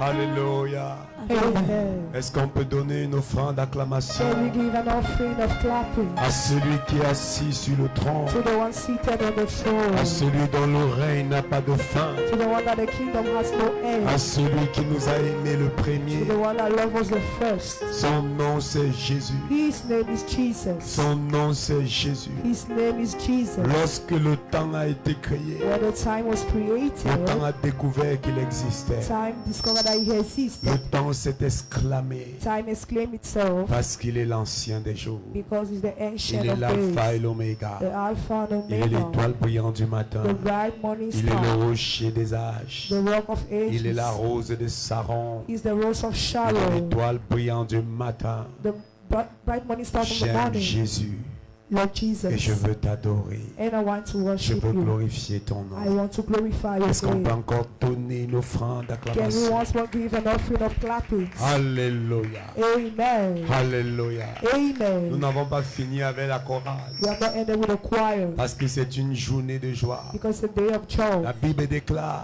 Alléluia. Est-ce qu'on peut donner une offrande d'acclamation à celui qui est assis sur le trône, à celui dont le règne n'a pas de fin, à celui qui nous a aimés le premier? Son nom c'est Jésus. Son nom c'est Jésus. Lorsque le temps a été créé, le temps a découvert qu'il existait. Le temps s'est exclamé parce qu'il est l'ancien des jours. Il est l'alpha et l'oméga. Il est l'étoile brillante du matin. Il est le rocher des âges. Il est la rose de Saron. Il est l'étoile brillante du matin. J'aime Jésus. Et je veux t'adorer. Je veux glorifier ton nom. Est-ce qu'on peut encore donner une offrande d'acclamation? Alléluia. Alléluia. Nous n'avons pas fini avec la chorale. Parce que c'est une journée de joie. La Bible déclare,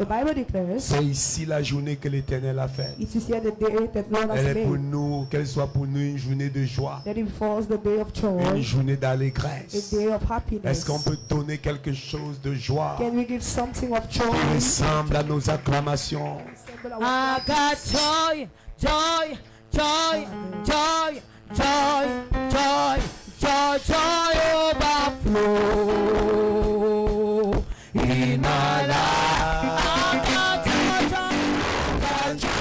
c'est ici la journée que l'Éternel a faite. Elle est pour nous, qu'elle soit pour nous une journée de joie. Une journée d'allégresse. Est-ce qu'on peut donner quelque chose de joie qui ressemble à nos acclamations? I got joy, joy, joy, joy, joy, joy, joy, joy overflow in my life. I got joy, joy, joy.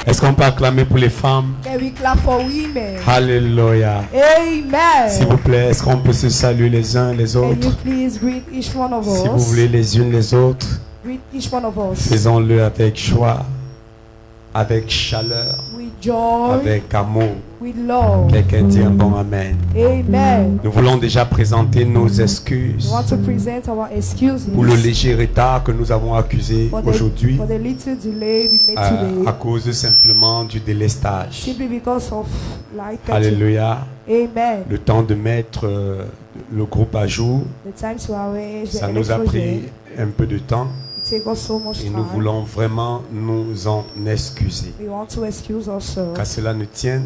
Est-ce qu'on peut acclamer pour les femmes? Can we clap for women? Alléluia. Amen. S'il vous plaît, est-ce qu'on peut se saluer les uns les autres? Can you please greet each one of us? Si vous voulez les unes les autres, Greet each one of us. faisons-le avec joie, avec chaleur, With joy, avec amour. with love. Quelqu'un dit un bon amen. Amen. Nous voulons déjà présenter nos excuses We want to present our excuses pour le léger retard que nous avons accusé aujourd'hui for the little delay we made today. à cause simplement du délestage. Simply because of light. Alléluia. Amen. Le temps de mettre le groupe à jour, The time to arrange the ça nous a pris electrogen, un peu de temps it take us so much et nous time. voulons vraiment nous en excuser. We want to excuse ourselves. Qu'à cela ne tienne,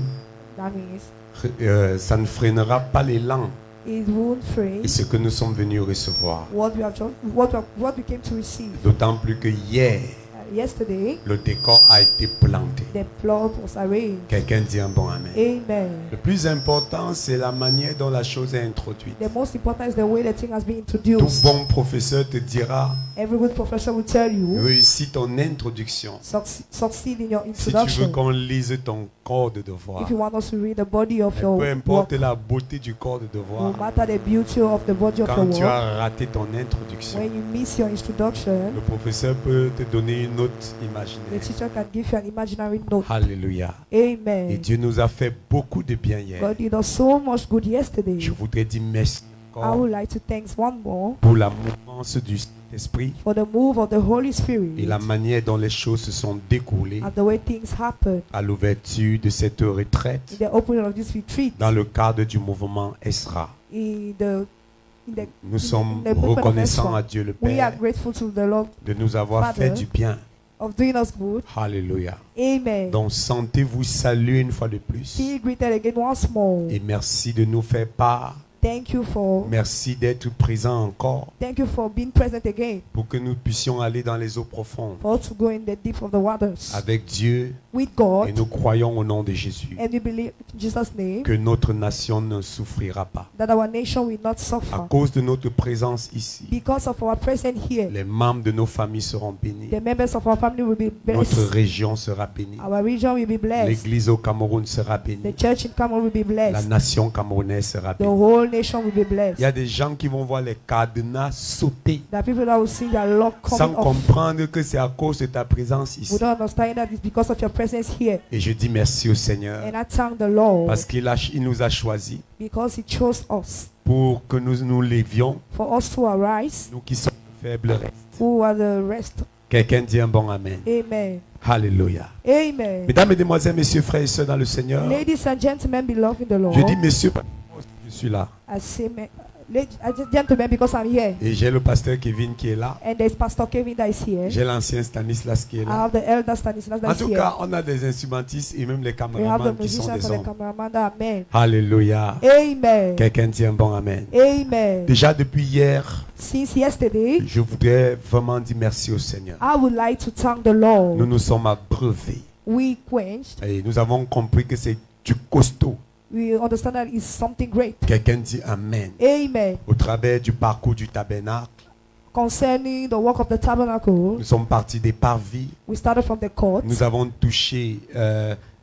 That means ça ne freinera pas l'élan it won't frame et ce que nous sommes venus recevoir. what we came to receive. D'autant plus que hier, Yesterday, le décor a été planté. the plot was arranged. Quelqu'un dit un bon amen. Amen. Le plus important, c'est la manière dont la chose est introduite. The most important is the way the thing has been Tout introduced. bon professeur te dira, Every good professor will tell you, réussis ton introduction. succeed in your Si tu veux introduction. qu'on lise ton corps de devoir, If you want us to read the body of your peu importe work, la beauté du corps de no devoir, matter the beauty of the body of your quand tu work, as raté ton introduction, when you miss your introduction, le professeur peut te donner une note the imaginaire. teacher can give you an imaginary note. Alléluia. Et Amen. Dieu nous a fait beaucoup de bien hier. God did us so much good yesterday. Je voudrais dire merci encore I would like to thank one more pour la mouvance du Saint-Esprit for the move of the Holy et Spirit la manière dont les choses se sont découlées and the way things happen à l'ouverture de cette retraite in the opening of this retreat. dans le cadre du mouvement Ezra. Nous sommes reconnaissants à Dieu le We are Père grateful to the Lord de nous avoir fait du bien. of doing us good. Alléluia. Amen. Donc sentez-vous saluer une fois de plus. Be greeted again once more. Et merci de nous faire part. Thank you for Merci d'être présent encore being present again. pour que nous puissions aller dans les eaux profondes For us to go in the deep of the waters avec Dieu. with God. Et nous croyons au nom de Jésus And we believe in Jesus' name que notre nation ne souffrira pas. that our nation will not À suffer. cause de notre présence ici, Because of our presence here, les membres de nos familles seront bénis. the members of our family will be Notre blessed. région sera bénie. Our region will be blessed. L'église au Cameroun sera The bénie. church in Cameroon will be La blessed. nation camerounaise sera The bénie. whole nation will be Il blessed. y a des gens qui vont voir les cadenas sauter The people that will see their Lord sans coming off comprendre que c'est à cause de ta présence ici. will not understand that it's because of your presence here. Et je dis merci au Seigneur And I thank the Lord parce qu'il nous a choisis because He chose us pour que nous nous lévions, for us to arise, nous qui sommes faibles restes. who are the rest. Quelqu'un dit un bon amen. Amen. Alléluia. Amen. Mesdames, Mesdemoiselles, Messieurs, frères et sœurs dans le Seigneur, Ladies and gentlemen, beloved in the Lord, je dis messieurs parce que je suis là. I say, ladies and gentlemen, because I'm here, Et j'ai le pasteur Kevin qui est là. and there's Pastor Kevin that is here. J'ai l'ancien Stanislas qui est I là. have the elder Stanislas En that is tout here. cas, on a des instrumentistes et même les We have the caméramans qui sont musicians des and the hommes. cameraman that are men. Alléluia. Amen. Quelqu'un dit un bon amen. Amen. Déjà depuis hier, Since yesterday, je voudrais vraiment dire merci au Seigneur. I would like to thank the Lord. Nous nous sommes abreuvés We quenched. et nous avons compris que c'est du costaud. We understand that it's something great. Quelqu'un dit amen. Amen. Au travers du parcours du tabernacle, Concerning the work of the tabernacle, nous sommes partis des parvis. we started from the court. Nous avons touché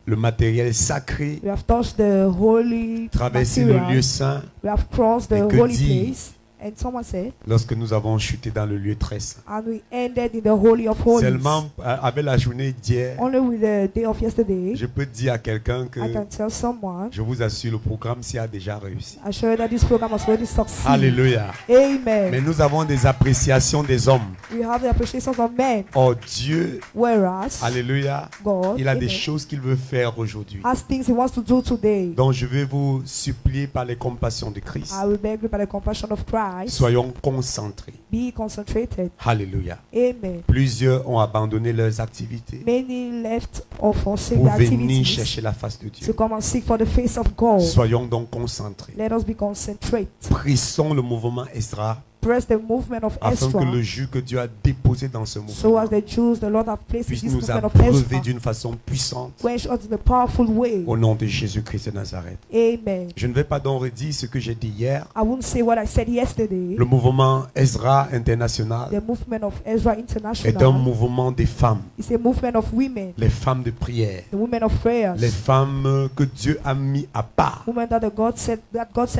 le matériel sacré, We have touched the holy traversé le lieu material. saint. We have crossed the Et que holy dire place. And someone said, Lorsque nous avons chuté dans le lieu très saint. and we ended in the holy of holies. Seulement avec la journée d'hier, Only with the day of yesterday, je peux dire à quelqu'un que I can tell someone, je vous assure, le programme s'y a déjà réussi. I assure you that this program has already succeeded. Alléluia. Amen. Mais nous avons des appréciations des hommes. We have the appreciation of men, Oh Dieu, whereas alléluia, God, il a des amen, choses qu'il veut faire aujourd'hui. has things He wants to do today. Donc je vais vous supplier par les compassions de Christ. I will beg you by the compassion of Christ, Soyons concentrés. be concentrated. Alléluia. Amen. Plusieurs ont abandonné leurs activités Many left or forsake pour the venir activities chercher la face de to Dieu. come and seek for the face of God. Soyons donc concentrés. Let us be concentrate. Pressons le mouvement Ezra Press the movement of afin que Ezra, le jus que Dieu a déposé dans ce so mouvement as the Jews the Lord have placed in puisse this nous movement of abreuver Ezra, d'une façon puissante quench us in a powerful way. au nom de Jésus-Christ de Nazareth. Amen. Je ne vais pas donc redire ce que j'ai dit hier. I won't say what I said yesterday. Le mouvement Ezra international The movement of Ezra est un International mouvement des femmes, is a movement of women, les femmes de prière, the women of prayers, les femmes que Dieu a mis à part women that God set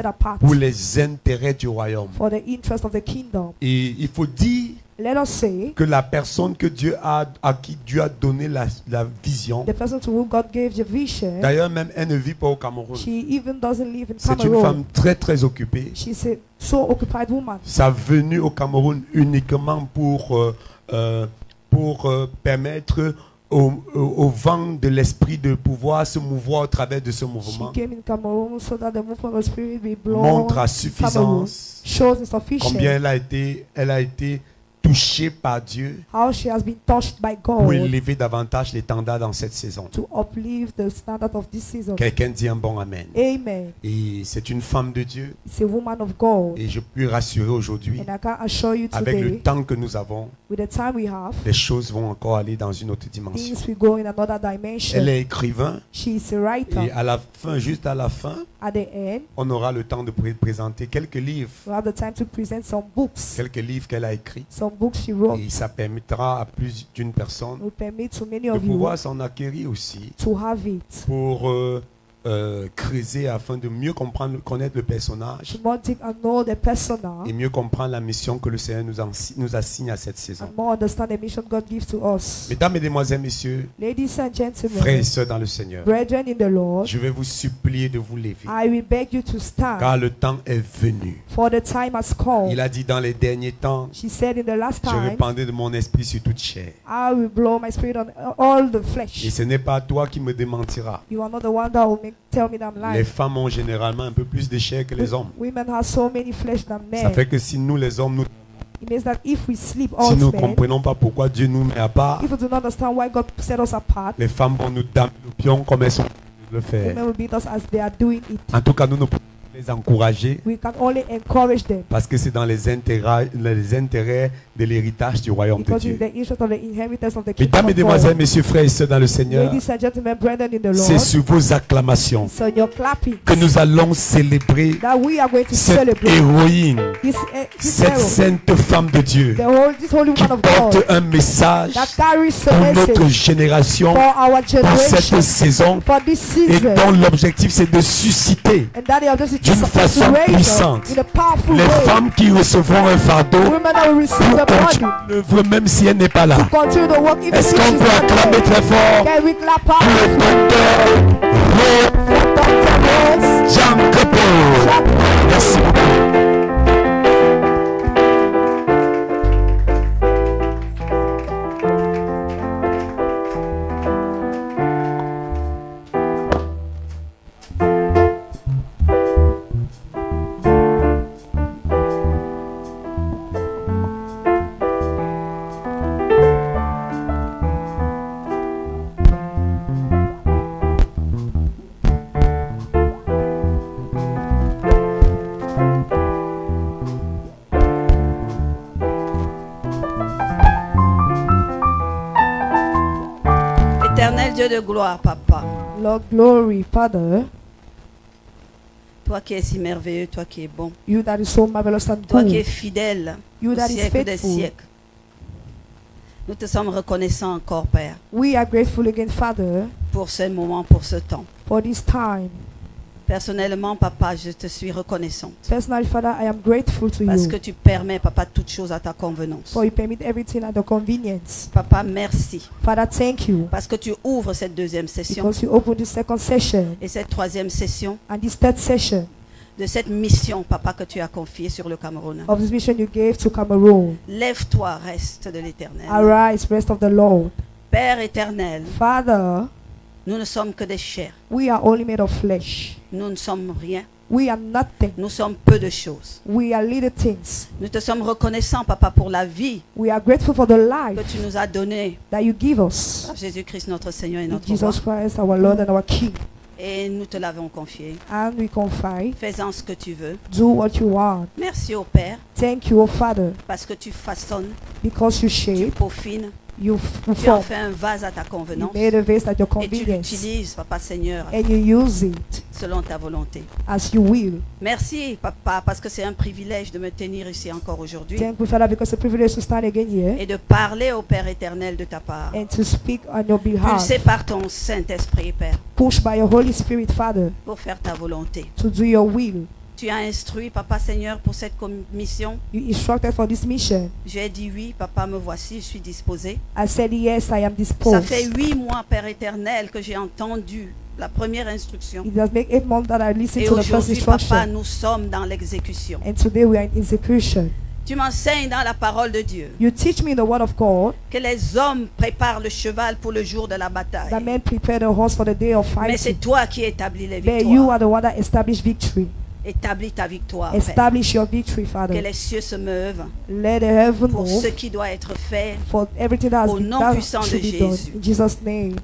apart pour les intérêts du royaume. for the interest of the kingdom. Et il faut dire Let us say que la personne que Dieu a, à qui Dieu a donné la vision, the person to whom God gave the vision, d'ailleurs même elle ne vit pas au Cameroun. she even doesn't live in C'est une Cameroon. femme très très occupée. She's a so occupied woman. Sa venue au Cameroun uniquement pour permettre au vent de l'esprit de pouvoir se mouvoir au travers de ce She mouvement came in Cameroon so that the movement of the Spirit be blown. montre à Cameroon suffisance shows insufficient combien elle a été touchée par Dieu how she has been touched by pour God élever davantage l'étendard dans cette saison. to uplift the standard of this season. Quelqu'un dit un bon amen. Amen. Et c'est une femme de Dieu It's a woman of God. et je peux rassurer aujourd'hui, And I can assure you avec le today, temps que nous avons, with the time we have, les choses vont encore aller dans une autre dimension. things will go in another dimension. Elle est écrivain She is a writer. et à la fin, juste à la fin, At the end, on aura le temps de présenter quelques livres, we have the time to present some books. quelques livres qu'elle a écrits. Some books she wrote Et ça permettra à plus d'une personne will permit to many de of you pouvoir s'en acquérir aussi to have it. pour creuser afin de mieux comprendre, connaître le personnage to more dig and know the persona et mieux comprendre la mission que le Seigneur nous assigne à cette saison. and more understand the mission God gives to us. Mesdames, Mesdemoiselles, Messieurs, Ladies and frères et gentlemen, sœurs dans le Seigneur, brethren in the Lord, je vais vous supplier de vous lever, I will beg you to car stand, le temps est venu. for the time has come. Il a dit dans les derniers temps, She said in the last je time, répandrai de mon esprit sur toute chair. I will blow my spirit on all the Et flesh. ce n'est pas toi qui me démentiras. You are not the one that will tell me that I'm Les lying. femmes ont généralement un peu plus de chair que les hommes. Women have so many flesh than Ça men. fait que si nous les hommes, It means that if we sleep si all nous ne men, comprenons pas pourquoi Dieu nous met à part, if we do not understand why God set us apart, les femmes vont nous damer le pion comme elles sont en train de le faire. women will beat us as they are doing it. En tout cas, nous ne pouvons pas les encourager We can only encourage them parce que c'est dans les intérêts de l'héritage du royaume de because it's Dieu. the interest of the inheritance of the Mesdames, kingdom of Mesdemoiselles, God. Messieurs, frères et sœurs dans le Seigneur, Ladies and gentlemen, brethren in the c'est Lord, sur vos acclamations so your clapping que nous allons célébrer that we are going to cette celebrate héroïne, this cette hero, sainte femme de Dieu this holy qui woman of porte God un message that carries a pour notre message génération, for our pour generation, cette saison, for this et season, dont l'objectif c'est de susciter and that they are just d'une façon puissante in a powerful les way. femmes qui recevront un fardeau Women that will receive pour the body continuer l'œuvre même si elle n'est pas là. continue to work even if Est-ce qu'on she's peut not acclamer there. très fort Can we clap pour le out docteur Ro for Dr. Rose? Jankepo? Merci beaucoup. Éternel Dieu de gloire, Papa, Lord, glory, Father, toi qui es si merveilleux, toi qui es bon, you that is so marvelous and toi qui es good, fidèle you au that is siècle des faithful. siècles. Nous te sommes reconnaissants encore, Père, We are grateful again, Father, pour ce moment, pour ce temps. for this time. Personnellement, Papa, je te suis reconnaissante Personally, Father, I am grateful to parce you que tu permets, Papa, toutes choses à ta convenance. for you permit everything at your convenience. Papa, merci Father, thank you parce que tu ouvres cette deuxième session because you opened this second session et cette troisième session and this third session de cette mission, Papa, que tu as confiée sur le Cameroun. of this mission you gave to Cameroon. Lève-toi, reste de l'Éternel. Arise, rest of the Lord. Père éternel, Father, nous ne sommes que des chairs. we are only made of flesh. Nous ne sommes rien. We are nothing. Nous sommes peu de choses. We are little things. Nous te sommes reconnaissants, Papa, pour la vie We are grateful for the que life tu nous as donnée that you give us. par Jésus-Christ, notre Seigneur et In notre roi. Jesus Christ, our Lord and our King. Et nous te l'avons confié. And we confide, Fais-en ce que tu veux. do what you want. Merci au Père, Thank you, O Father, parce que tu façonnes, because you tu shape, peaufines, you tu en form, fais un vase à ta you convenance. made a vase at your Et tu convenience, l'utilises, Papa Seigneur, and you use it selon ta volonté. as you will. Merci, Papa, parce que c'est un privilège de me tenir ici encore aujourd'hui Thank you, Father, because it's a privilege to stand again here et de parler au Père éternel de ta part. and to speak on your behalf, Pulsé par ton Saint-Esprit, Père, pushed by your Holy Spirit, Father, pour faire ta volonté. to do your will. Tu as instruit, Papa Seigneur, pour cette mission. You instructed for this mission. J'ai dit oui, Papa, me voici, je suis disposé. I said, yes, I am Ça disposed. fait 8 mois, Père éternel, que j'ai entendu la première instruction. It does make 8 months that I listened Et to the first aujourd'hui, Papa, instruction. nous sommes dans l'exécution. And today we are in execution. Tu m'enseignes dans la parole de Dieu You teach me in the word of God que les hommes préparent le cheval pour le jour de la bataille. that men prepare the horse for the day of Mais c'est fighting. toi qui établis les But you victoires. are the one that established victory. Établis ta victoire, Père. Establish your victory, Que Father. les cieux se meuvent Let the heaven pour ce move qui doit être fait. for everything that has Au been nom done puissant de should be done. Jésus. In Jesus' name.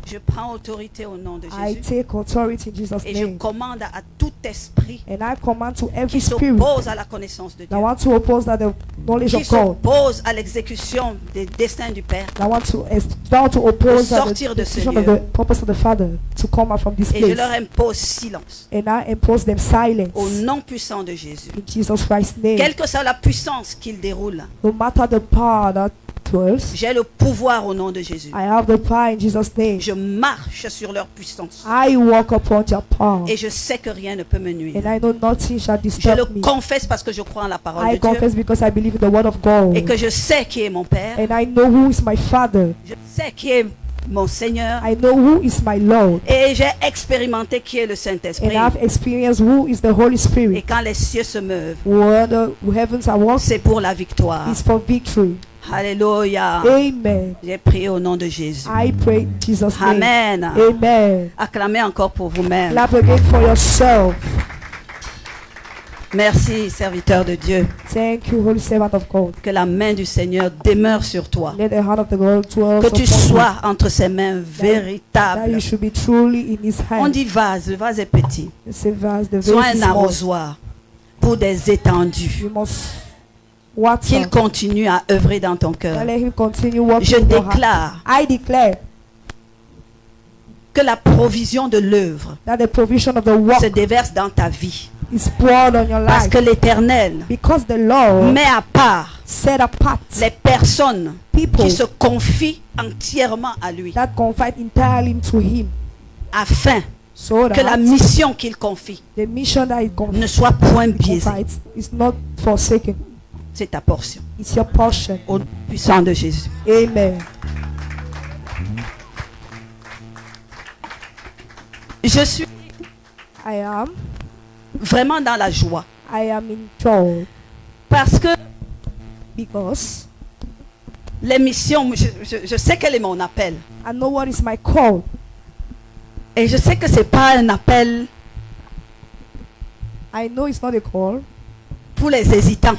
Je prends autorité au nom de I Jésus. take authority in Jesus' Et je name. commande à tout esprit And I command to every qui spirit s'oppose à la connaissance de that Dieu, want to oppose that the knowledge qui of God, s'oppose à l'exécution des desseins du Père. that want to oppose that sortir de ce decision lieu. of the purpose of the Father to come out from this Et je place. leur impose silence. And I impose them silence Au nom puissant de Jésus. in Jesus Christ's name. Quelle que soit la puissance qu'ils déroulent, No matter the power that dwells. J'ai le pouvoir au nom de Jésus. I have the power in Jesus' name. Je marche sur leur puissance. I walk upon your power. Et je sais que rien ne peut me nuire. And I know nothing shall Je disturb le me. confesse parce que je crois en la parole I de Dieu. confess because I believe in the word of God. Et que je sais qui est mon Père. And I know who is my Father. Je sais qui est mon Seigneur. I know who is my Lord. Et j'ai expérimenté qui est le And Saint-Esprit. I've experienced who is the Holy Et Spirit. quand les cieux se meuvent, When the heavens are walking, c'est pour la victoire. it's for victory. Alléluia. Amen. J'ai prié au nom de Jésus. I pray in Jesus' name. Amen. Amen. Acclamez encore pour vous-même. Clap again for yourself. Merci, serviteur de Dieu. Thank you, Holy Servant of God. Que la main du Seigneur demeure sur toi. Let the hand of the God dwell Que tu upon you. sois entre ses mains That véritables. you should be truly in His On hand. dit vase, le vase est petit. It's a vase, the Sois vase un is small. arrosoir pour des étendues. You must water. Qu'il continue à œuvrer dans ton cœur. Let Him continue working Je in your heart. déclare I declare que la provision de l'œuvre that the provision of the work se déverse dans ta vie. is poured on your Parce life. que l'Éternel Because the Lord met à part set apart les personnes people qui se confient entièrement à lui that confide entirely to Him, afin so que la that mission qu'il confie the mission that He ne soit point biaisée. confides is not forsaken. C'est ta portion. It's your portion. Au nom puissant de Jésus. Amen. Je suis I am vraiment dans la joie. in joy Parce que because les missions, je sais quel est mon appel. I know what is my call. Et je sais que ce n'est pas un appel I know it's not a call pour les hésitants.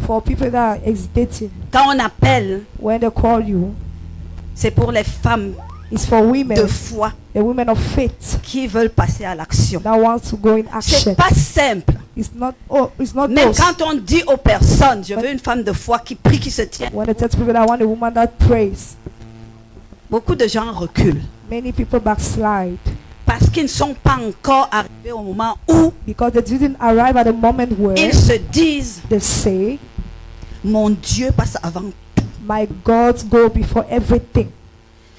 for people that are hesitating. Quand on appelle, When they call you, c'est pour les femmes it's for women, de foi the women of faith qui veulent passer à l'action. that want to go in action. C'est pas simple. It's not. Oh, it's not Même those. quand on dit aux personnes, je veux une femme de foi qui prie, qui se tient, When they tell people that I want a woman that prays, beaucoup de gens reculent many people backslide parce qu'ils ne sont pas encore arrivés au moment où because they didn't arrive at the moment where ils se disent, they say, mon Dieu passe avant. "My God go before everything."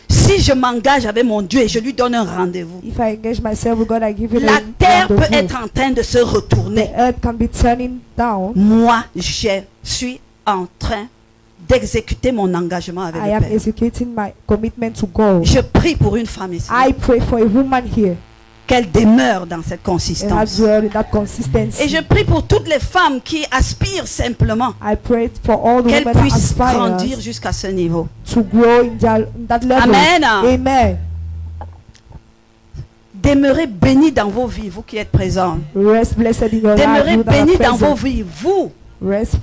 Si je m'engage avec mon Dieu et je lui donne un rendez-vous, If I engage myself with God, I give it la a terre peut rendezvous. être en train de se The retourner. earth can be turning down. Moi, je suis en train d'exécuter mon engagement avec I le am Père. executing my commitment to God. Je prie pour une femme ici, I pray for a woman here qu'elle demeure dans cette and consistance. as well in that Et consistency. je prie pour toutes les femmes qui aspirent simplement I pray for all the qu'elles women that puissent grandir aspire jusqu'à ce niveau. to grow in that level. Amen. Amen. Demeurez bénis dans vos vies, vous qui êtes présents. Rest blessed in your life. Demeurez You that are bénis dans vos present. vies, vous Rest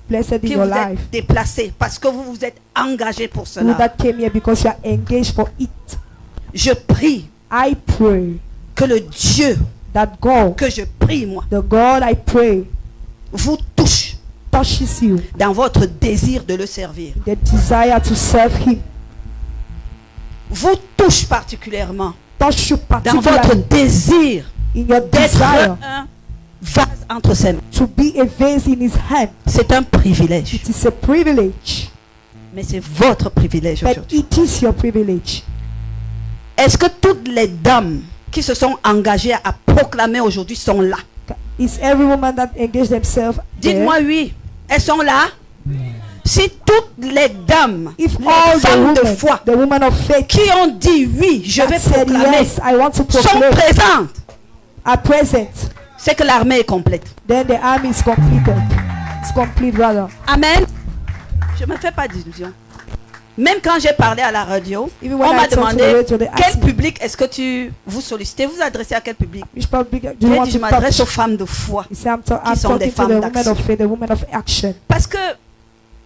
blessed in qui your vous life. êtes déplacés parce que vous vous êtes engagés pour You cela. that came here because you are engaged for it. Je prie I pray que le Dieu that God, que je prie, moi, the God I pray, vous touche touches you, dans votre désir de le servir. the desire to serve Him. Vous touche particulièrement Touch you dans votre particularly désir in your d'être desire un vase entre ses mains. to be a vase in His hand. C'est un privilège, It is a privilege, mais c'est votre privilège but aujourd'hui. it is your privilege. Est-ce que toutes les dames qui se sont engagées à proclamer aujourd'hui sont là? Is every woman that engage themselves there? Dites-moi oui. Elles sont là? Si toutes les dames, If les all femmes de foi the women of faith qui ont dit oui, je that vais said proclamer, yes, I want to sont proclaim, présentes, are present, c'est que l'armée est complète. then the army is completed. It's complete, rather. Amen. Je ne me fais pas d'illusions. Même quand j'ai parlé à la radio, Even on when m'a I talk to the demandé radio, they quel ask me, public est-ce que tu vous sollicitez, vous adressez à quel public? which public do J'ai you want dit, je to m'adresse aux touch? femmes de foi. He said, I'm qui sont des talking to femmes the women d'action. of faith, the women of action. Parce que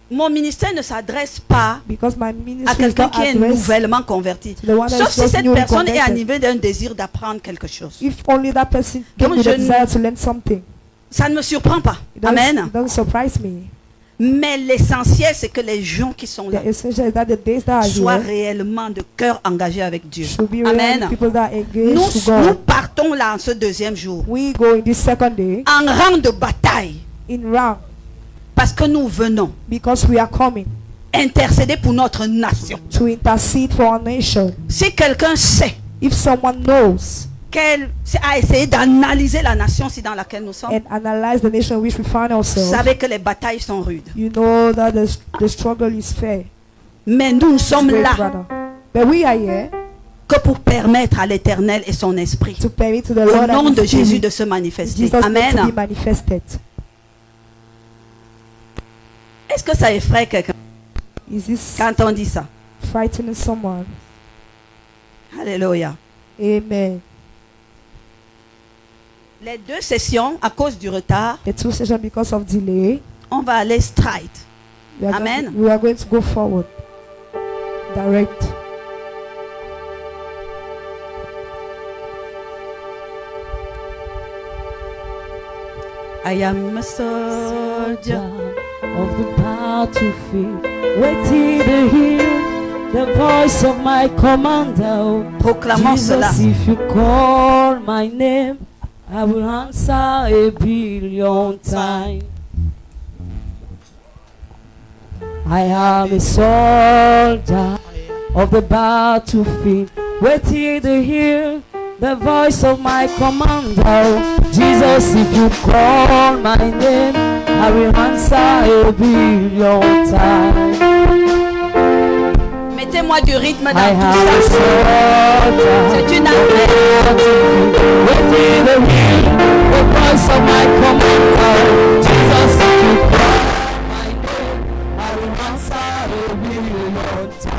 mon ministère ne s'adresse pas Because my à ministry is quelqu'un not qui est addressed nouvellement converti. to the one that Sauf is si just cette newly personne est converted. animée d'un désir d'apprendre quelque chose. If only that person came Donc with je a desire to learn something. Ça ne me surprend pas. It doesn't, Amen. it doesn't surprise me. Mais l'essentiel, c'est que les gens qui sont là The essential is that the days that are soient here réellement de cœur engagés avec Dieu. should be really Amen. people that are engaged Nous, to nous God. partons là en ce deuxième jour We go in this second day en rang de bataille in round parce que nous venons because we are coming intercéder pour notre nation. To intercede for our nation. Si quelqu'un sait, if someone knows, qu'elle a essayé d'analyser la nation dans laquelle nous sommes, and analyze the nation in which we find ourselves, vous savez que les batailles sont rudes. You know that the struggle is fair. Mais nous sommes là, but we are here, que pour permettre à l'Éternel et son esprit, au nom de Jésus, de se manifester. Amen. Est-ce que ça effraie quelqu'un quand on dit ça? Frightening someone. Alléluia. Amen. Les deux sessions, à cause du retard, the two sessions because of delay, on va aller straight. Amen. We are going to go forward. Direct. I am a soldier of the battlefield, waiting to hear the voice of my commander. Proclamons cela. If you call my name, I will answer a billion times. I am a soldier of the battlefield, waiting to hear the voice of my commander. Jesus, if you call my name, I will answer a billion times. Mettez-moi du rythme dans tout ça. C'est une armée. Waiting to hear the voice of my commander. Jesus, if you call my name, I will answer a billion times.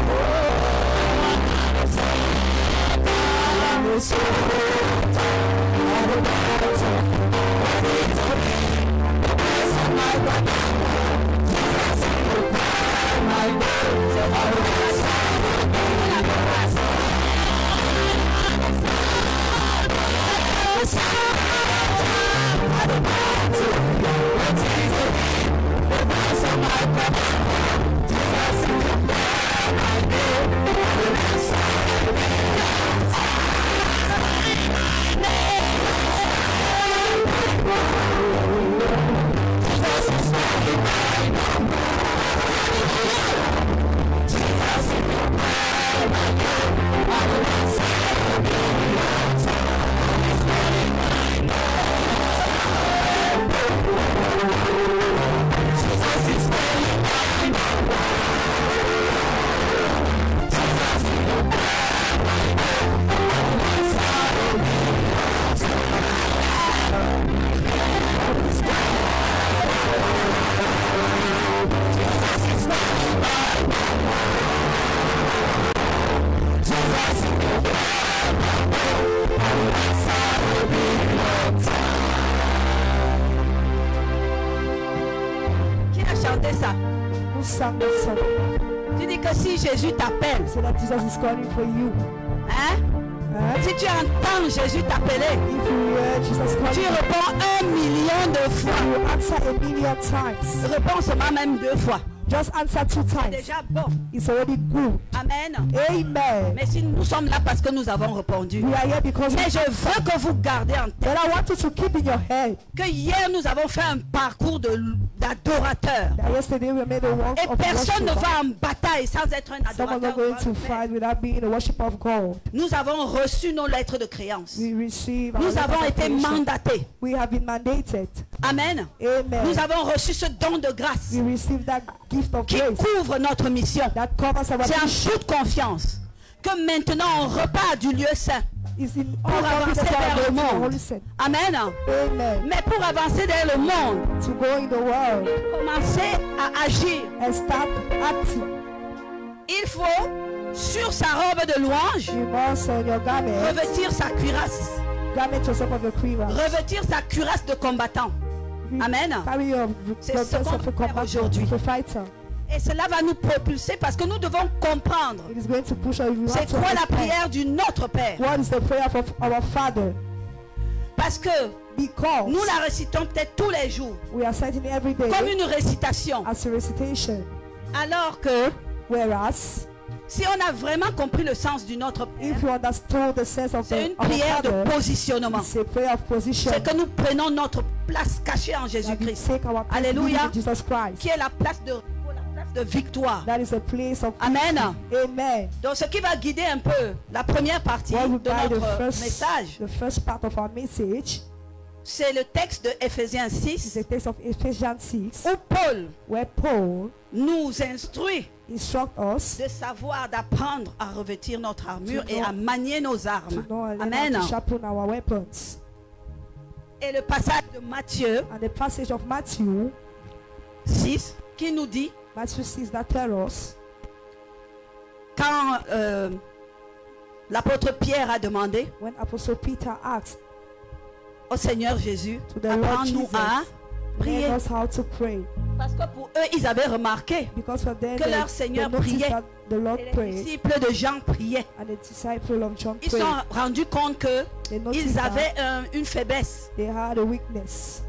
Tu dis que si Jésus t'appelle, si tu entends Jésus t'appeler, tu réponds 1 million de fois. Réponds seulement même 2 fois. Just answer 2 times. C'est déjà bon. It's already good. Amen. Amen. Mais si nous sommes là parce que nous avons répondu. We are here because mais je veux que vous gardez en tête. But I want you to keep in your head. Que hier nous avons fait un parcours d'adorateur. Et personne ne va en bataille sans être un adorateur. Going to fight without being a worshiper of God. Nous avons reçu nos lettres de créance. Nous avons été mandatés. We have been mandated. Amen. Amen. Nous avons reçu ce don de grâce. We received that gift of qui grace. Couvre notre mission. C'est en toute confiance que maintenant on repart du lieu saint pour avancer vers le monde. Amen. Amen. Mais pour avancer vers le monde, to go in the world, commencer à agir. And start acting. Il faut sur sa robe de louange revêtir sa cuirasse. Revêtir sa cuirasse de combattant. Amen. C'est ce qu'on fait aujourd'hui. Et cela va nous propulser parce que nous devons comprendre c'est quoi la prière du Notre Père. Parce que nous la récitons peut-être tous les jours comme une récitation. Alors que si on a vraiment compris le sens du Notre Père, c'est une prière de positionnement. C'est que nous prenons notre place cachée en Jésus-Christ. Alléluia. Qui est la place de de victoire. That is a place of Amen. Amen. Donc ce qui va guider un peu la première partie de notre message, the first part of our message, c'est le texte de Ephésiens 6, the text of Ephesians 6, où Paul nous instruit instruct us de savoir, d'apprendre à revêtir notre armure et à manier nos armes. Amen. To sharpen our weapons. Et le passage de Matthieu, and the passage of Matthew 6, qui nous dit, Matthew 6, that tells us, quand l'apôtre Pierre a demandé, when Apostle Peter asked au Seigneur Jésus, apprends-nous à prier. How to pray. Parce que pour eux, ils avaient remarqué que leur Seigneur priait. Et les disciples de Jean priaient. Ils se sont rendus compte qu'ils avaient une faiblesse.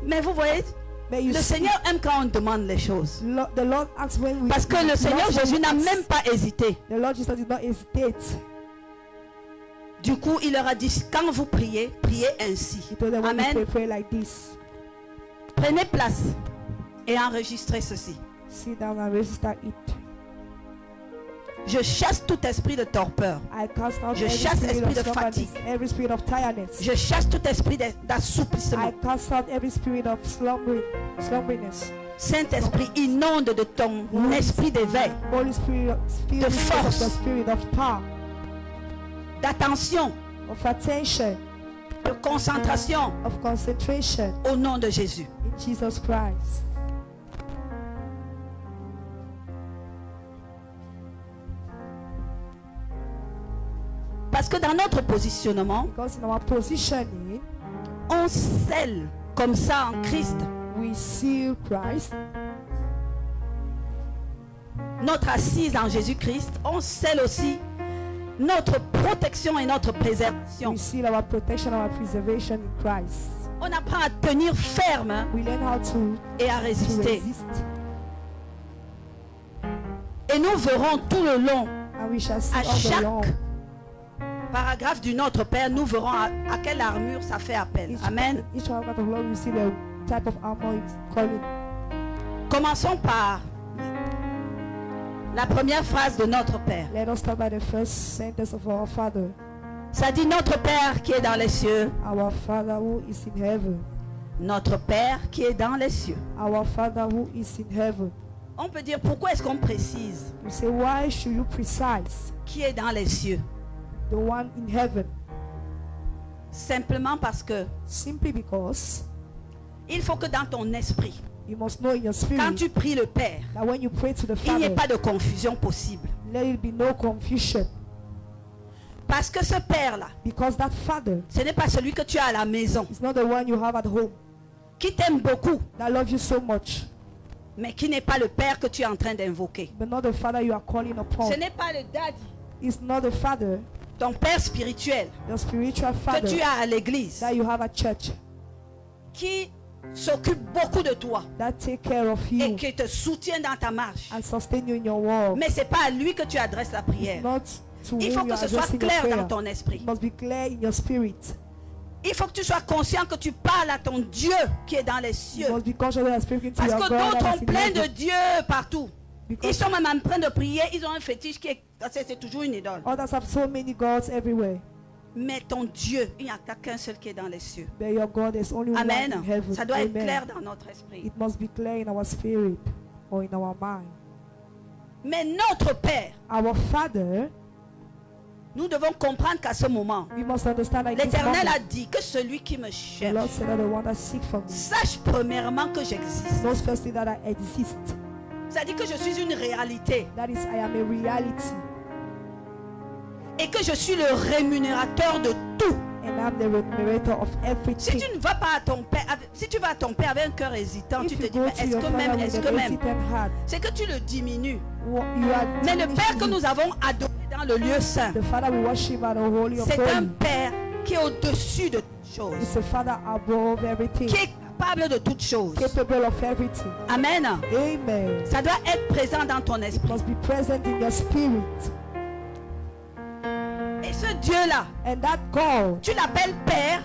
Mais vous voyez, le Seigneur aime quand on demande les choses. Parce que le Seigneur Jésus n'a même pas hésité. Du coup, il leur a dit, quand vous priez, priez ainsi. Amen. Prenez place et enregistrez ceci. Sit down and register it. Je chasse tout esprit de torpeur. Je chasse l'esprit de fatigue. Je chasse tout esprit d'assouplissement. Saint-Esprit, inonde de ton esprit d'éveil, de force, d'attention, de concentration, au nom de Jésus. Jesus Christ. Parce que dans notre positionnement, on scelle comme ça en Christ. We seal Christ. Notre assise en Jésus-Christ, on scelle aussi notre protection et notre préservation. We seal our protection and our preservation in Christ. On apprend à tenir ferme et à résister. Et nous verrons tout le long, à chaque paragraphe du Notre Père, nous verrons à quelle armure ça fait appel. Amen. Commençons par la première phrase de Notre Père. Let us start by the first sentence of our Father. Ça dit notre Père qui est dans les cieux. Our Father who is in heaven. Notre Père qui est dans les cieux. Our Father who is in heaven. On peut dire pourquoi est-ce qu'on précise? You say why should you precise? Qui est dans les cieux? The one in heaven. Simplement parce que. Simply because. Il faut que dans ton esprit. You must know in your spirit. Quand tu pries le Père. That when you pray to the Father. Il n'y ait pas de confusion possible. Let it be no confusion. Parce que ce Père-là, ce n'est pas celui que tu as à la maison, qui t'aime beaucoup, mais qui n'est pas le Père que tu es en train d'invoquer. Ce n'est pas le daddy, ton Père spirituel, que tu as à l'église, qui s'occupe beaucoup de toi et qui te soutient dans ta marche. Mais ce n'est pas à lui que tu adresses la prière. Il faut que ce soit clair dans ton esprit. Il faut que tu sois conscient que tu parles à ton Dieu qui est dans les cieux. Parce que d'autres ont plein de dieux partout. Ils sont même en train de prier. Ils ont un fétiche qui est... C'est toujours une idole. Mais ton Dieu, il n'y a qu'un seul qui est dans les cieux. Amen. Ça doit être clair dans notre esprit. Mais notre Père, nous devons comprendre qu'à ce moment, l'Éternel a dit que celui qui me cherche sache premièrement que j'existe. Ça dit que je suis une réalité. Et que je suis le rémunérateur de tout. Si tu ne vas pas à ton Père, si tu vas à ton Père avec un cœur hésitant, tu te dis, est-ce que même, c'est que tu le diminues. Mais le Père que nous avons adoré dans le lieu saint, c'est un Père qui est au-dessus de toutes choses, qui est capable de toutes choses. Amen. Ça doit être présent dans ton esprit. Et ce Dieu-là, tu l'appelles Père,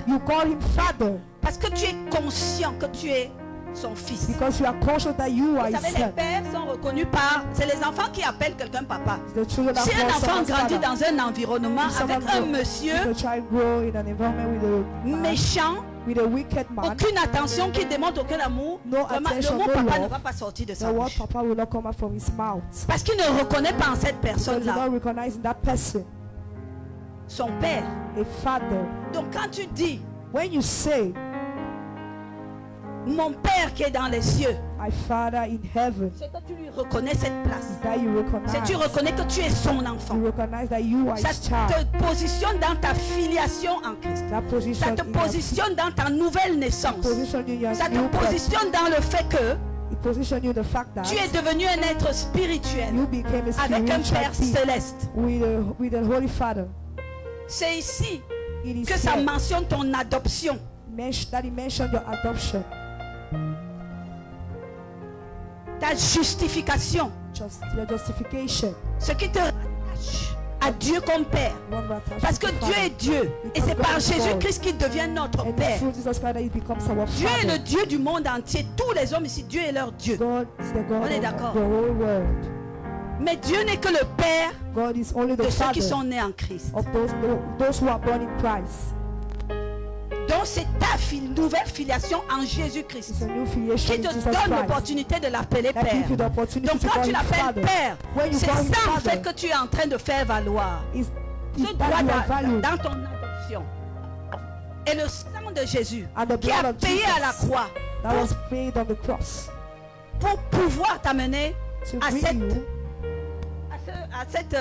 parce que tu es conscient que tu es son fils. Because you are conscious that you are Vous his savez, son. les pères sont reconnus par... C'est les enfants qui appellent quelqu'un papa. The children are Si un called enfant someone's grandit father. dans un environnement If avec someone un monsieur if a child grow in an environment with a man, méchant, with a wicked man, aucune attention, qui démontre aucun amour, no vraiment, le attention, mot no papa ne love, va pas sortir de the sa word bouche. papa will not come out from his mouth. Parce qu'il ne reconnaît pas en cette Because you personne-là don't recognize in that person son père. a father. Donc quand tu dis, When you say, mon père qui est dans les cieux, my father in heaven, c'est que tu lui reconnais cette place. that you recognize. C'est que tu reconnais que tu es son enfant. You recognize that you are Ça his child. te positionne dans ta filiation en Christ. That position Ça te in your- positionne dans ta nouvelle naissance. position in your Ça te new birth. positionne dans le fait que It position you the fact that tu es devenu un être spirituel you became a avec un spiritual Père being céleste. with a holy father. C'est ici It is que ça here mentionne ton adoption. that he mentioned your adoption, Ta justification. your justification. Ce qui te rattache à Dieu comme Père. One attached Parce que to the Dieu Father. est Dieu. Et c'est par Jésus-Christ qu'il devient notre And Père. through Jesus Christ that he becomes our Dieu est le father. Dieu du monde entier. Tous les hommes ici, Dieu est leur Dieu. God is the God On est of d'accord. the whole world. Mais Dieu n'est que le Père God is only de the ceux qui father sont nés en Christ. of those who are born in Christ. Donc c'est ta nouvelle filiation en Jésus-Christ It's a new filiation qui in te Jesus donne Christ. l'opportunité de l'appeler That gives you Père. the opportunity Donc to quand call tu him l'appelles father. Père, When you c'est call him ça en father, fait que tu es en train de faire valoir. is Ce that droit you are valued. dans ton adoption. Et le sang de Jésus And the qui a blood of payé à la Jesus croix that was paid on the cross pour pouvoir t'amener to à bring cette, you à cette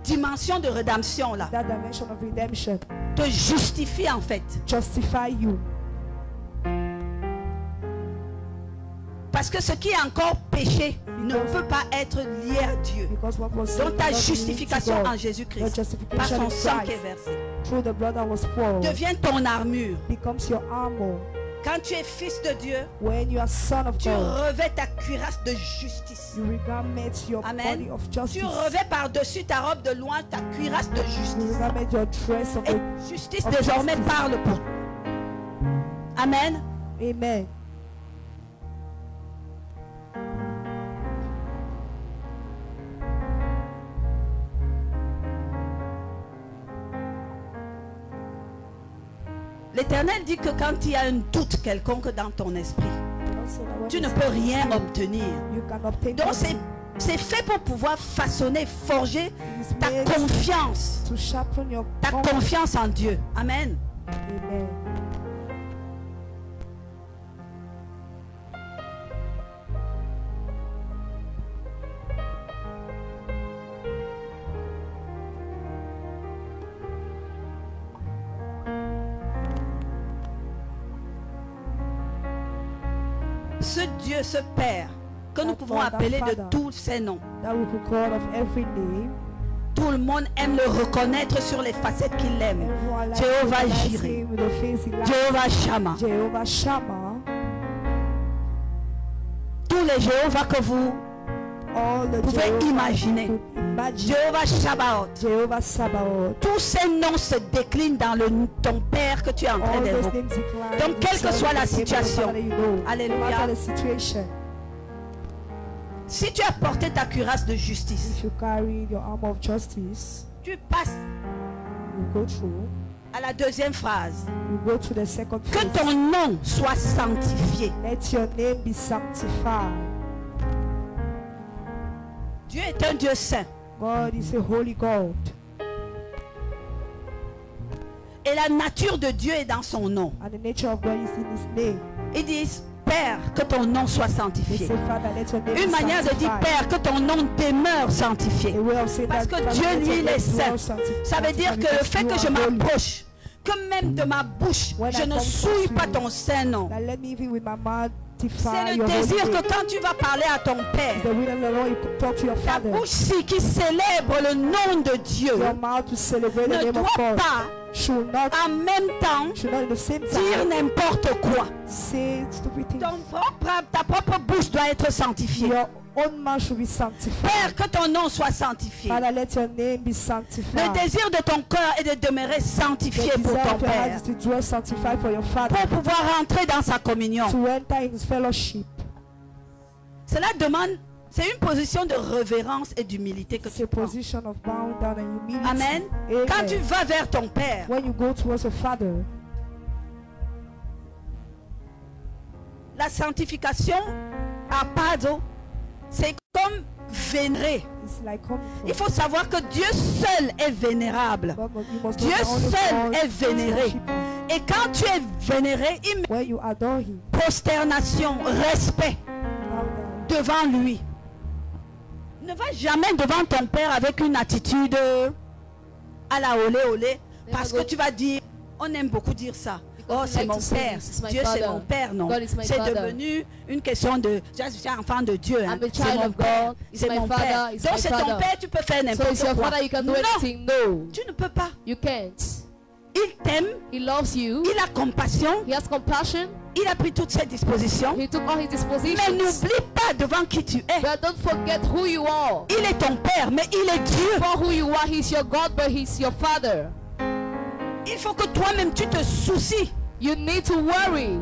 dimension de rédemption là. that dimension of redemption, Te justifie en fait. justify you. Parce que ce qui est encore péché ne peut pas être lié à Dieu. Because what was Donc ta not linked to justification God, en your Jésus-Christ, par justification son in sang qui est Christ, versé, through the blood that was poured, devient ton armure. becomes your armor. Quand tu es fils de Dieu, When you are son of tu God, revêts ta cuirasse de justice. you regard your Amen. body of justice. Tu revêts par-dessus ta robe de louange ta cuirasse de You justice. regard your dress of Et the... justice of désormais justice. parle pour toi. Amen. Amen. L'Éternel dit que quand il y a un doute quelconque dans ton esprit, tu ne peux rien obtenir. You can obtain Donc nothing. c'est fait pour pouvoir façonner, forger It is ta made confiance. to sharpen your Ta confidence. confiance en Dieu. Amen. Amen. Ce Dieu, ce Père, que nous pouvons appeler de tous ses noms. That we could call of every name. Tout le monde aime le reconnaître sur les facettes qu'il aime. Everyone likes Jehovah to recognize Jireh, him with the face he likes. Jehovah Shammah. Jehovah Shammah. Tous les Jéhovah que vous All the pouvez Jehovah imaginer. you could imagine. Jehovah Shabbaoth. Jehovah Sabaoth. Tous ces noms se déclinent dans ton Père que tu es en train All those d'évoquer. names decline. Donc, quelle que soit la situation. Alléluia. No matter the situation, Si tu as porté ta cuirasse de justice, if you carry your armor of justice, tu passes you go through. à la deuxième phrase. You go to the second Que phase. ton nom soit sanctifié. Let your name be sanctified. Dieu est un Dieu saint. God is a holy God. Et la nature de Dieu est dans son nom. And the nature of God is in his name. Ils disent, Père, que ton nom soit They sanctifié. say, Father, let your name Une be manière de dire, sanctified. Père, que ton nom demeure sanctifié. A way of saying Parce that, que Father, Dieu, let lui, your il name est dwell saint. sanctified Ça veut dire que le fait que je because you are holy. m'approche, que même de ma bouche, When je I ne come souille to pas you, ton saint nom. Now let me even with my mouth C'est defy le your désir holy que name. quand tu vas parler à ton The Père, will of the Lord, you could talk to your ta Father. bouche-ci qui célèbre le nom de Dieu Your mouth to celebrate the ne name doit of God pas should not, en même temps should not at the same dire time n'importe quoi. say stupid things. Ta propre bouche doit être sanctifiée. Your own mouth should be sanctified. Père, que ton nom soit sanctifié. Father, let your name be sanctified. Le désir de ton cœur est de demeurer sanctifié pour ton Père. To dwell sanctified for your Father. Pour pouvoir rentrer dans sa communion. To enter in his fellowship. Cela demande, c'est une position de révérence et d'humilité que tu prends. Amen. Quand tu vas vers ton Père, when you go towards your Father, la sanctification à Pado, c'est comme vénérer. Il faut savoir que Dieu seul est vénérable. Dieu seul est vénéré. Et quand tu es vénéré, il met prosternation, respect devant lui. Ne va jamais devant ton Père avec une attitude à la olé olé, parce que tu vas dire, on aime beaucoup dire ça. Oh, c'est mon Père. Dieu, c'est mon Père. Non. C'est devenu une question de... Je suis enfant de Dieu. Hein. C'est mon Père. C'est mon Père. Donc, c'est ton Père, tu peux faire n'importe quoi. Non, tu ne peux pas. You can't. Il t'aime. He loves you. Il a compassion. He has compassion. Il a pris toutes ses dispositions. He took all his dispositions. Mais n'oublie pas devant qui tu es. But don't forget who you are. Il est ton Père, mais il est Dieu. For who you are, he's your God, but he's your Father. Il faut que toi-même tu te soucies. You need to worry.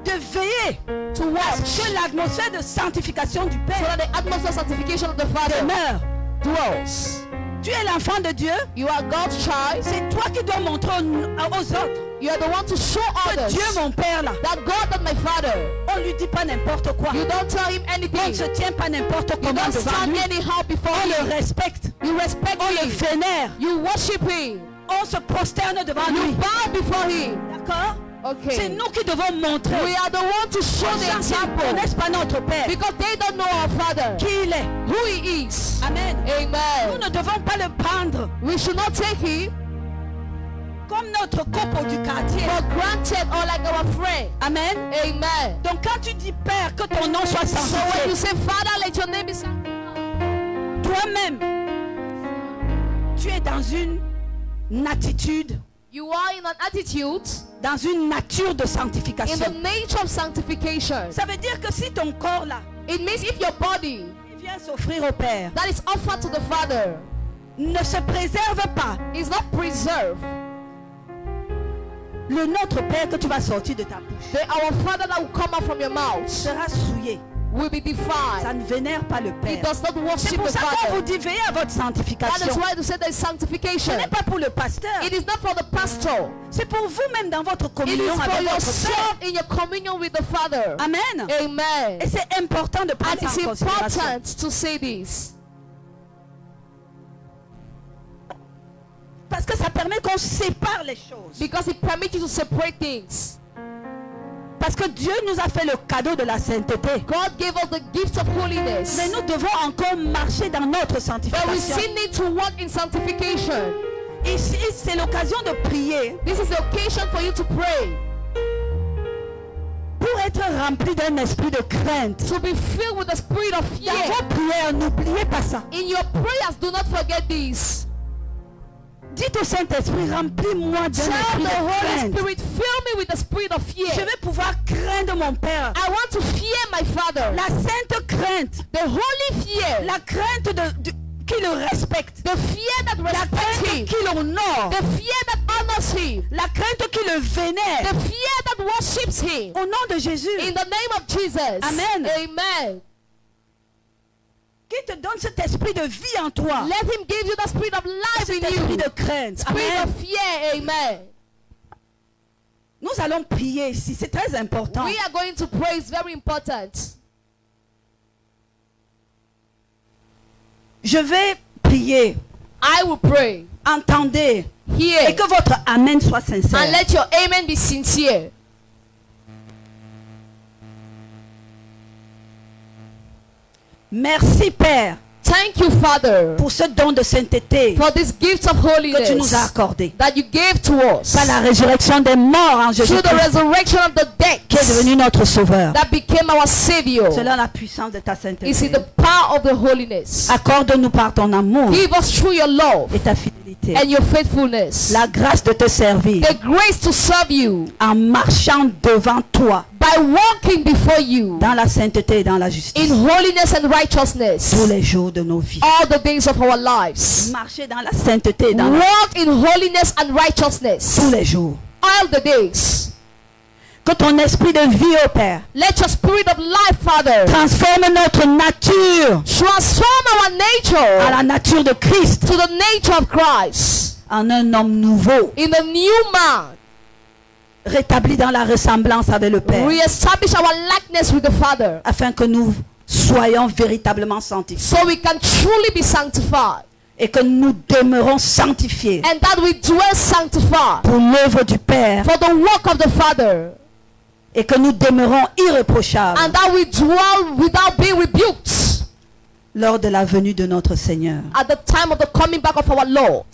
De veiller. To watch. Que l'atmosphère de sanctification du Père. So that the atmosphere of sanctification of the Father demeure. Dwells. Tu es l'enfant de Dieu. You are God's child. C'est toi qui dois montrer aux autres. You are the one to show others. Dieu mon Père là. That God that my Father. On lui dit pas n'importe quoi. You don't tell him anything. On ne se tient pas n'importe comment devant lui. Anyhow before on le respecte. You respect on him. Le vénère. You worship him. On se prosterne devant lui. You bow before him. D'accord? Okay. C'est nous qui devons montrer. We are the one to show the example. Ils ne connaissent pas notre Père. Because they don't know our Father. Qui il est. Who he is. Amen. Amen. Nous ne devons pas le prendre. We should not take him comme notre copain du quartier. For granted or like our friend. Amen. Amen. Donc quand tu dis Père, que ton nom soit sanctifié. So when you say Father, let your name be sanctified. Toi-même, tu es dans une attitude. You are in an attitude. Dans une nature de sanctification. In the nature of sanctification. Ça veut dire que si ton corps là, it means if your body vient s'offrir au Père, that is offered to the Father, ne se préserve pas, is not preserved, le notre Père que tu vas sortir de ta bouche, our Father that will come out from your mouth, sera souillé. Will be defiled. Ça ne vénère pas le Père. It does not worship C'est pour ça qu'on vous dit veillez à votre sanctification. That is why to say there is sanctification. Ce n'est pas pour le pasteur. It is not for the pastor. C'est pour vous-même dans votre communion avec votre Père. In your communion with the Father. Amen. Amen. Et c'est important de prendre ça en considération. It's important to say this. Parce que ça permet qu'on sépare les choses. Because it permits you to separate things. Parce que Dieu nous a fait le cadeau de la sainteté. God gave us the gift of holiness. Mais nous devons encore marcher dans notre sanctification. But we still need to walk in sanctification. Ici, c'est l'occasion de prier. This is the occasion for you to pray. Pour être rempli d'un esprit de crainte. To be filled with the spirit of fear. Dans vos prières, n'oubliez pas ça. In your prayers, do not forget this. Dites au Saint-Esprit, remplis-moi d'un esprit de crainte. Spirit, fill me with the spirit of fear. Je vais pouvoir craindre mon Père. I want to fear my Father. La sainte crainte. The holy fear. La crainte qui le respecte. The fear that respects him. Qui l'honore. The fear that honors him. La crainte qui le vénère. The fear that worships him. Au nom de Jésus. In the name of Jesus. Amen. Amen. Qui te donne cet esprit de vie en toi. Let him give you the spirit of life in you. Esprit de crainte. Spirit Amen. of fear. Amen. Nous allons prier ici. C'est très important. We are going to pray. It's very important. Je vais prier. I will pray. Entendez. Hear. Et que votre amen soit sincère. And let your amen be sincere. Merci Père. Thank you, Father, pour ce don de sainteté for this gift of holiness que tu nous as accordé that you gave to us par la résurrection des morts en Jésus-Christ, through the resurrection of the dead, qui est devenu notre sauveur. That became our Savior. C'est là la puissance de ta sainteté. It's in the power of the holiness. Accorde-nous par ton amour Give us through your love et ta fidélité and your faithfulness la grâce de te servir the grace to serve you en marchant devant toi By walking before you. Dans la sainteté et dans la justice. In holiness and righteousness. Tous les jours de nos vies. All the days of our lives. Marcher dans la sainteté et dans walk in holiness and righteousness. Tous les jours. All the days. Que ton esprit de vie, ô Père, let your spirit of life, Father, transforme notre nature, transform our nature, à la nature de Christ, to the nature of Christ, en un homme nouveau, in a new man, rétabli dans la ressemblance avec le Père, reestablish our likeness with the Father, afin que nous soyons véritablement sanctifiés, so we can truly be sanctified, et que nous demeurons sanctifiés, and that we dwell sanctified, pour l'œuvre du Père, for the work of the Father, et que nous demeurons irréprochables, and that we dwell without being rebuked, lors de la venue de notre Seigneur. At the time of the coming back of our Lord.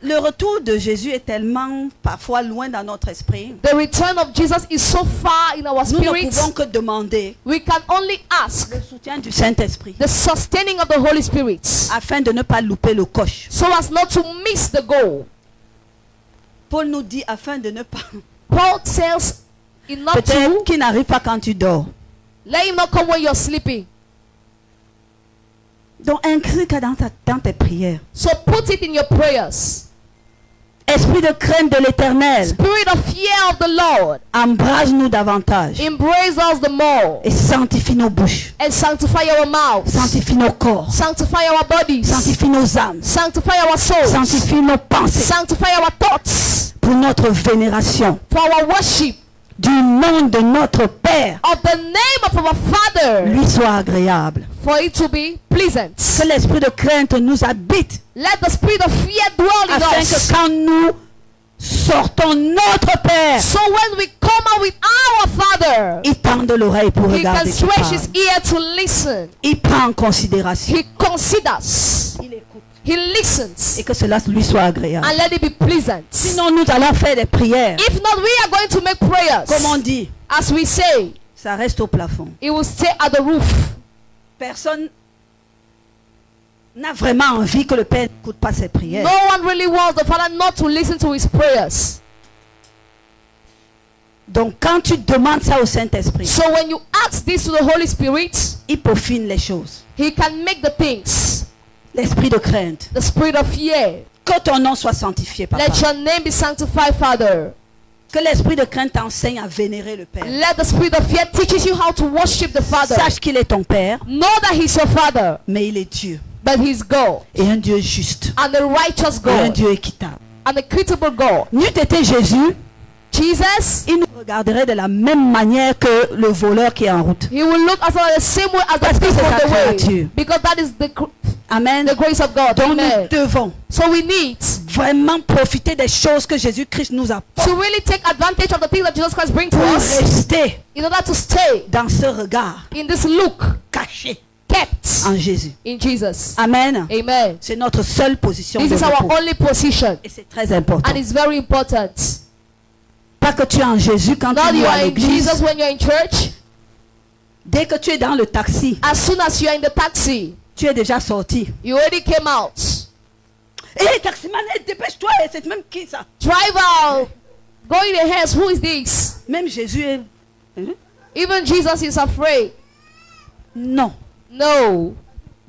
Le retour de Jésus est tellement parfois loin dans notre esprit. The return of Jesus is so far in our spirit. Nous ne pouvons que demander we can only ask le soutien du Saint-Esprit, the sustaining of the Holy Spirit, afin de ne pas louper le coche. So as not to miss the goal. Paul nous dit afin de ne pas. Paul tells in not peut-être to. Qu'il n'arrive pas quand tu dors. Let him not come when you're sleeping. Donc inscris dans tes prières. So put it in your prayers. Esprit de crainte de l'Éternel, Spirit of fear of the Lord, embrase-nous davantage. Embrace us the more. Et sanctifie nos bouches. And sanctify our mouths. Sanctifie nos corps. Sanctify our bodies. Sanctifie nos âmes. Sanctify our souls. Sanctifie nos pensées. Sanctify our thoughts. Pour notre vénération. For our worship. Du nom de notre Père. Of the name of our Father. Lui soit agréable. For it to be pleasant. Que l'esprit de crainte nous habite. Let the spirit of fear dwell in afin us. Que quand nous sortons notre Père, so when we come out with our Father, il tend l'oreille pour he regarder. He can stretch his ear to listen. Il prend en considération. He considers. Il écoute. He listens. Et que cela lui soit agréable. And let it be pleasant. Sinon nous allons faire des prières. If not, we are going to make prayers. Comme on dit. As we say. Ça reste au plafond. It will stay at the roof. Personne n'a vraiment envie que le Père n'écoute pas ses prières. No one really wants the Father not to listen to his prayers. Donc quand tu demandes ça au Saint-Esprit, so when you ask this to the Holy Spirit, il peaufine les choses. He can make the things. L'esprit de crainte. The spirit of fear. Que ton nom soit sanctifié, Papa. Let your name be sanctified, Father. Que l'esprit de crainte t'enseigne à vénérer le Père. Let the spirit of fear teaches you how to worship the Father. Sache qu'il est ton Père. Know that He's your Father. Mais il est Dieu. But He's God. Et un Dieu juste. And a righteous God. Et un Dieu équitable. And a equitable God. N'eût été Jésus, Jesus, il nous regarderait de la même manière que le voleur qui est en route. He will look at us the same way as the thief on the way. Because that is the Amen. The grace of God. Donc Amen. nous devons we need vraiment profiter des choses que Jésus-Christ nous apporte. To really take advantage of the things that Jesus Christ brings to us. Rester in order to stay dans ce regard. In this look. Caché. Kept. En Jésus. In Jesus. Amen. Amen. C'est notre seule position. This is our only position. Et c'est très important. And it's very important. Pas que tu es en Jésus quand tu es à l'église. Jesus when you're in church. Dès que tu es dans le taxi. As soon as you are in the taxi. Tu es déjà sorti. You already came out. Hey, taximan, dépêche-toi, c'est même qui ça? Driver, go in the hands. Who is this? Même Jésus est. Even Jesus is afraid. Non. No.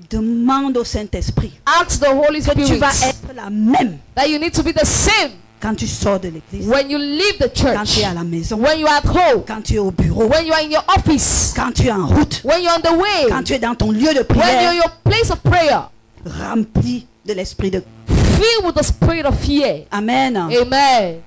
Demande au Saint-Esprit. Ask the Holy Spirit. Que tu vas être la même. That you need to be the same. Quand tu sors de l'église. When you leave the church. Quand tu es à la maison. When you are at home. Quand tu es au bureau. When you are in your office. Quand tu es en route. When you are on the way. Quand tu es dans ton lieu de prière. When you are in your place of prayer. Rempli de l'esprit de. Filled with the spirit of fear. Amen. Amen.